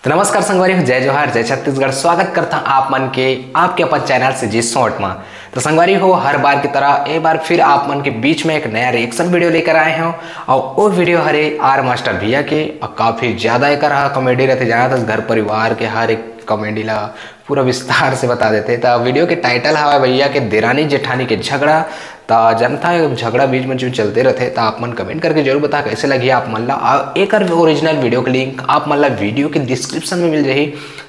तो नमस्कार संगवारी, जय जोहार, जय छत्तीसगढ़। स्वागत करता आप मन के आपके अपन चैनल से जी शॉर्ट में। तो संगवारी हो, हर बार की तरह एक बार फिर आप मन के बीच में एक नया रिएक्शन वीडियो लेकर आए हैं। और वो वीडियो हरे आर मास्टर भैया के, और काफ़ी ज़्यादा एक कॉमेडी रहते, ज़्यादातर घर परिवार के हर एक कॉमेडी ला पूरा विस्तार से बता देते। तो वीडियो के टाइटल हवा भैया के देरानी जेठानी के झगड़ा। तो जनता झगड़ा बीच में जो चलते रहते, तो आप मन कमेंट करके जरूर बता कैसे लगी आप मन ला। एक ओरिजिनल वीडियो के लिंक आप मन ला वीडियो के डिस्क्रिप्शन में मिल जाही।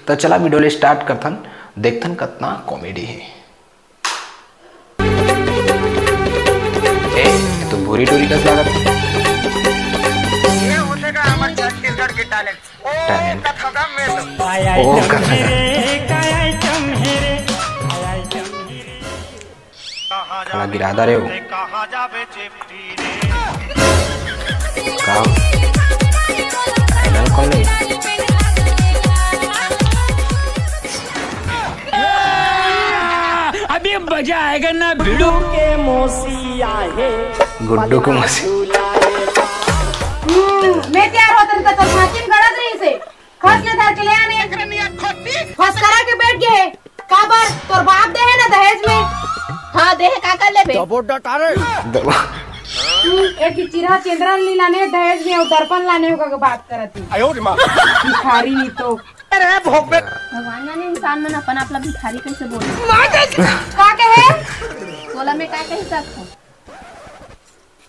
तो चला वीडियो ले स्टार्ट करथन, देखथन कितना कॉमेडी है। तो भूरी टूरी का स्वागत है। ये होतेगा हमारे छत्तीसगढ़ के टैलेंट। टैलेंट। खाना गिरादा रे हो कौन नहीं? अभी मजा आएगा ना भिड़ू के मौसी आए गुड्डू को मौसी। मैं तैयार होतन त छाती में गड़त रही से खस ले धर के ले आने फस करा के बैठ गए। काबर तोर बाप दे है ना दहेज में? हां दे है, का कर लेबे? दबो डटारे एक चिरा चंद्रन ली लाने दहेज में और दर्पण लाने का बात करती। आयो रे मां भिखारी नहीं तो अरे भोगबे भगवान जाने इंसान में अपन अपना भिखारी कैसे बोले। का कहे बोला मैं का कह सकता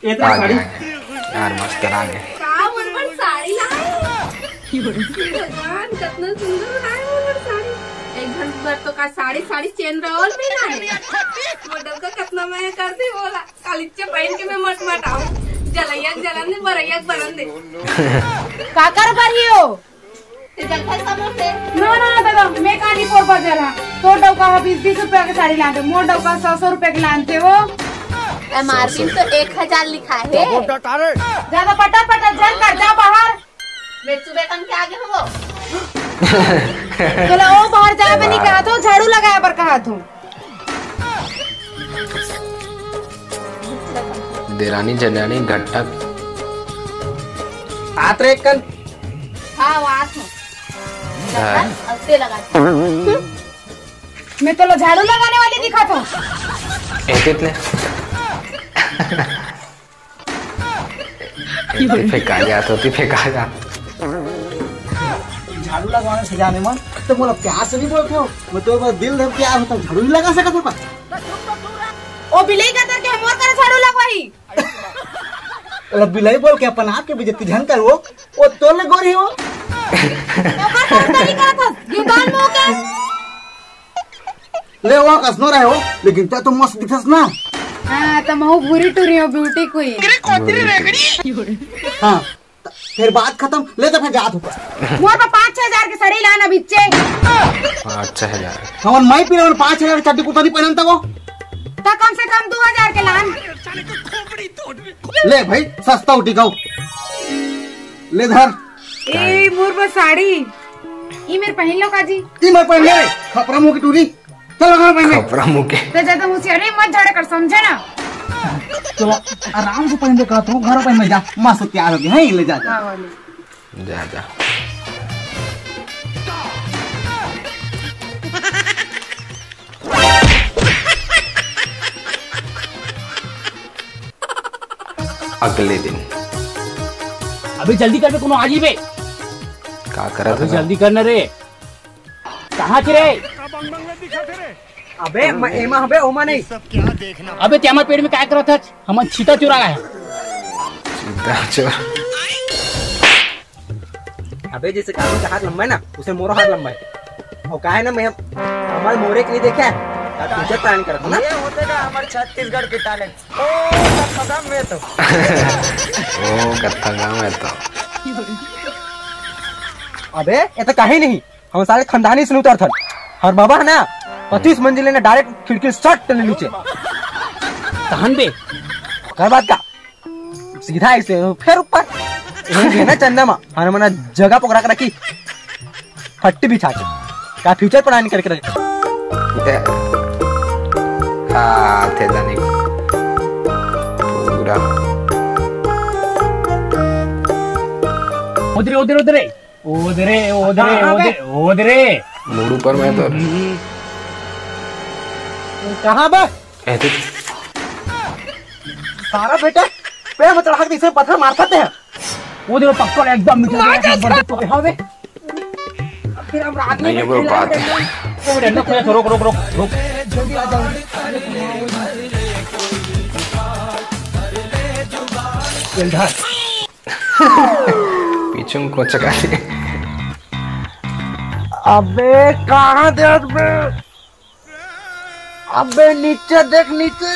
इतना साड़ी यार मस्त करा ले। का मन साड़ी लाए भगवान कितना सुंदर है वो साड़ी। एक घंटे पर तो का साड़ी चेन और भी ना है। मॉडल का कितना मैं करती बोला कालीचे पहन के मैं मट आऊं जलैया जलन दे बरैया बनन दे। का कर रही हो? ते जलखै समोसे ना दादा मैं काली पोर पर जला तो डौका 20 रुपए की साड़ी लाते, मोर डौका 100 रुपए की लाते हो। एमआरपी तो 1000 लिखा है। दबो डटारे ज्यादा पटर जल कर जा बाहर। मैं सुबह कम के आगे हो चलो ओ बाहर जाए नहीं कहा तो झाड़ू लगाया पर कहा तो देरानी जेठानी घट्टा आत रे कल हाँ वास लगा मैं तो झाड़ू लगाने वाली दिखा था इतने फेंका जा तो फेंका जा। झाड़ू लगवाने से जाने मन तो मोला प्यार से नहीं बोलते हो। मैं तो बस दिल धड़के आ होता झाड़ू नहीं लगा सकता होगा। ओ बिलाई का करके हम और कर झाड़ू लगवाई। ओला बिलाई बोल के अपन आप के बेइज्जती झन कर वो तो ले गोरी हो। तो कर कौन तरीका था ये गाल में के ले वो कसनो रहे हो, लेकिन ते तो मस्त दिखस ना। हां तो महू भूरी टूरी हो ब्यूटी कोई। हां फिर बात खत्म। ले तो फिर जात ऊपर मोर पर 5-6 की साड़ी लाना बिच्चे। 5-6 हमन माई पीरे 5000 की चड्डी कुर्ता नहीं पहनन था वो तो कम से कम 2000 के लान। ले भाई सस्ता उठी गाओ ले धर। ए मोर पर साड़ी ई मेरे पहन लो काजी। ई मैं पहन ले खपरा मुंह की टूरी। चलो घर पहन ले खपरा मुंह के तो ज्यादा होशियारी मत झाड़े कर, समझे ना? चलो आराम से पहन दे का तू घर पहन में जा मस्त तैयार हो गई है। ले जा जा जा जा। अगले दिन अभी जल्दी कर बे कोनो आजी बे का करा अभी था? जल्दी करना रे। कहां के रे? अबे एमा हबे ओमा नहीं। अबे ते हमर पेड़ में क्या करत है? हमन छीता चुरा है। सीधा चोर। अबे जैसे कानून का हाथ लंबा है ना, उसे मोरा हाथ लंबा है। और का है ना मैं हमारे मोरे के लिए देखा है तुझे प्लान करता ना। ये होतेगा हमारे छत्तीसगढ़ के टैलेंट। कदम में तो ओ कत्था गांव है तो। अबे ये तो कहीं नहीं, हम सारे खानदानी से उतर थे। और बाबा है ना 25 मंजिले ने डायरेक्ट खिड़की शॉट टन नीचे कहन बे कर बात का सीधा ऐसे फिर ऊपर ये ना चंदा मा हमारे मना जगह पकड़ा कर रखी फट्टी बिछा के क्या फ्यूचर प्लान करके रखी। हाँ थे जाने पूरा उधर उधर उधर ओदरे मूड ऊपर में तो कहाँ बे ऐसे सारा बेटा पे मत चढ़ा के इसे पत्थर मारते हैं। वो देखो पक्का एकदम मीठा हाँ बे फिर हम रात नहीं है वो बात है। रोक रोक रोक रोक। जल्दी आ जाओ। पीछे को चका दे। अबे कहाँ दे बे? अबे नीचे देख नीचे।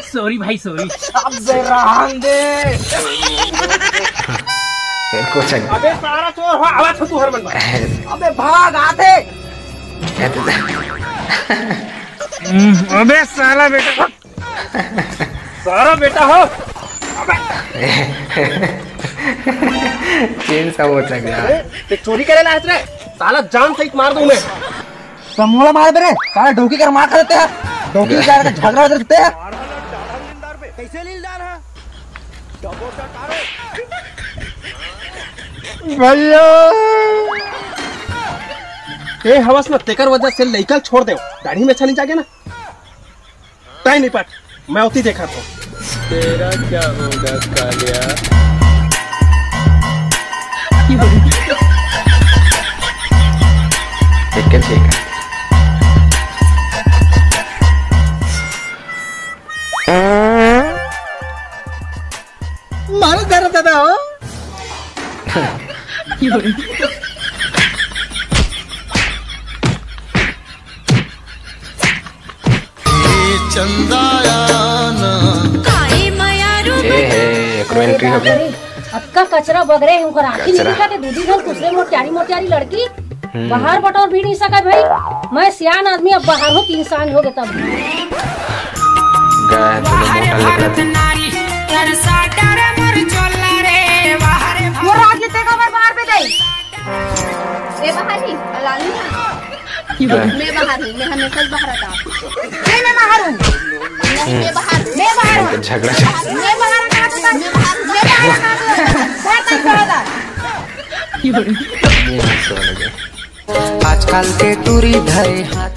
सॉरी भाई सॉरी। अबे रहन दे। को चक अबे सारा चोर हो आवाज तू हर बन। अबे भाग आते। अबे साला बेटा सारा बेटा हो। चेन सा वो चक यार। ते चोरी करे लायक रे साला जान सहित मार दूं मैं। समोला मार दे रे साला डोकी कर मार खाते हैं। डोकी जा के झगड़ा करते हैं। कैसे लीलदार है भैया ए हवस में तेकर वजह से लइकल छोड़ दे गाड़ी में चली जाके ना टाइम नहीं पाट मैं उती देखा तो तेरा क्या होगा कालिया। ठीक है ठीक है। मारो जरा दादा हो एंट्री हो गया। अक्का कचरा बगरे हूँ कर आखिर नहीं दिखा के दूधी घर दूसरे मोटियारी लड़की बाहर बटोर भी नहीं सका भाई। मैं सियान आदमी अब बाहर हो 3 साल हो गए तब वो राजनीति का बाहर पे गई। मैं बाहर ही लाली मैं बाहर हूँ। मैं हमेशा बाहर आता हूँ। मैं बाहर हूँ। नहीं मैं बाहर हूँ। झगड़ा मैं बाहर आजकल के टूरी धरे हाथ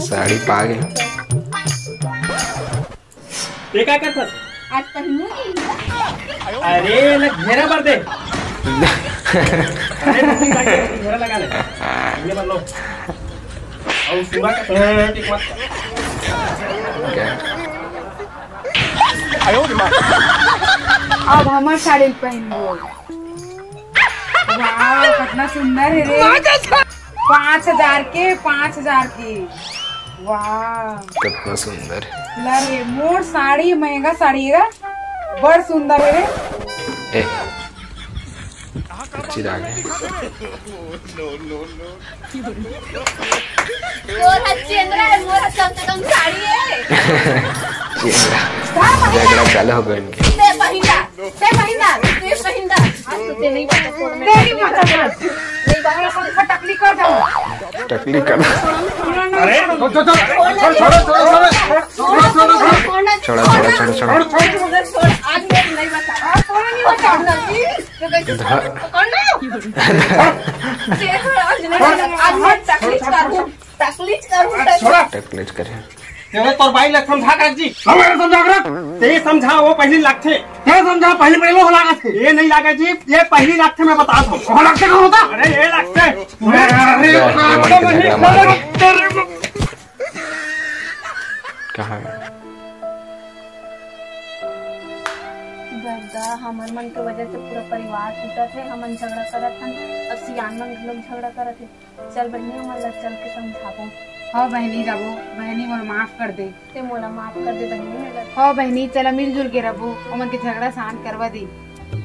साड़ी पा गई। ये क्या करता? आज पहनूंगी। अरे लग घेरा भर दे। अरे घेरा लगा ले। ये बन लो। और सुबह का टिक मत। अब हमार साड़ी पहन लो। वाह कितना सुंदर है रे। 5000 के 5000 की। वाह कितना सुंदर रे मोर साड़ी महंगा साड़ी है बड़ सुंदर है रे। अच्छी राग है। मोरा चेंद्रा है। मोरा कम से कम साड़ी है। झगड़ा चालू हो गया इनके। ते पहिंदा ते पहिंदा आज तो ते नहीं पता कौन में तेरी माता नहीं बाहर कौन टकली कर दो। टकली कर। अरे छोड़ा आज मैं नहीं बता। कौन नहीं बता तो कैसे कौन ना आज मैं टकलीच करे। तेरे तोर भाई लग समझा काजी हमारे समझा कर ते समझा वो पहली लाख थे ते समझा पहली पहले हो लागत थे ये नहीं लागे जी ये पहली लाख थे मैं बता दूं हो लाख से कौन होता। अरे ये लाख थे कहाँ हमारे मन के वजह से पूरा परिवार टूटा थे। हम झगड़ा करत हन अब सियान मन लोग झगड़ा करत थे। चल बहनी हमारे लग चल के समझाबो। हाँ बहनी जाबो बहनी मोर माफ कर दे। ते मोला माफ कर दे बहनी। हाँ बहनी चला मिलजुल के रहो उमन के झगड़ा शांत करवा दे।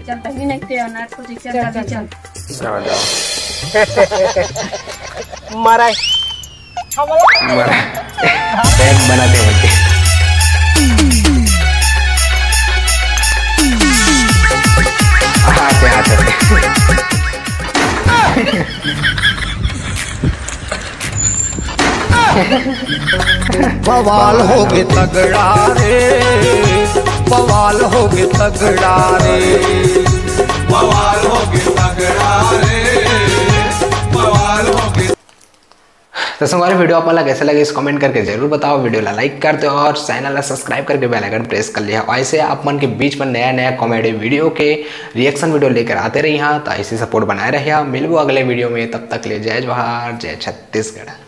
चल बहनी नहीं ते अनाथ को चल जाओ मारा बनाते हैं आते बवाल हो गए तगड़ा रे बवाल हो गए तगड़ा रे, बवाल हो गए तगड़ा रे, बवाल हो गए। तो संगवारी वीडियो आपको कैसे लगे इस कमेंट करके जरूर बताओ। वीडियो ला लाइक कर दो और चैनल ला सब्सक्राइब करके बेल आइकन प्रेस कर लिया। ऐसे आप मन के बीच में नया नया कॉमेडी वीडियो के रिएक्शन वीडियो लेकर आते रहिए। तो ऐसे सपोर्ट बनाए रहिए। मिलबो अगले वीडियो में, तब तक ले जय जवाहर जय छत्तीसगढ़।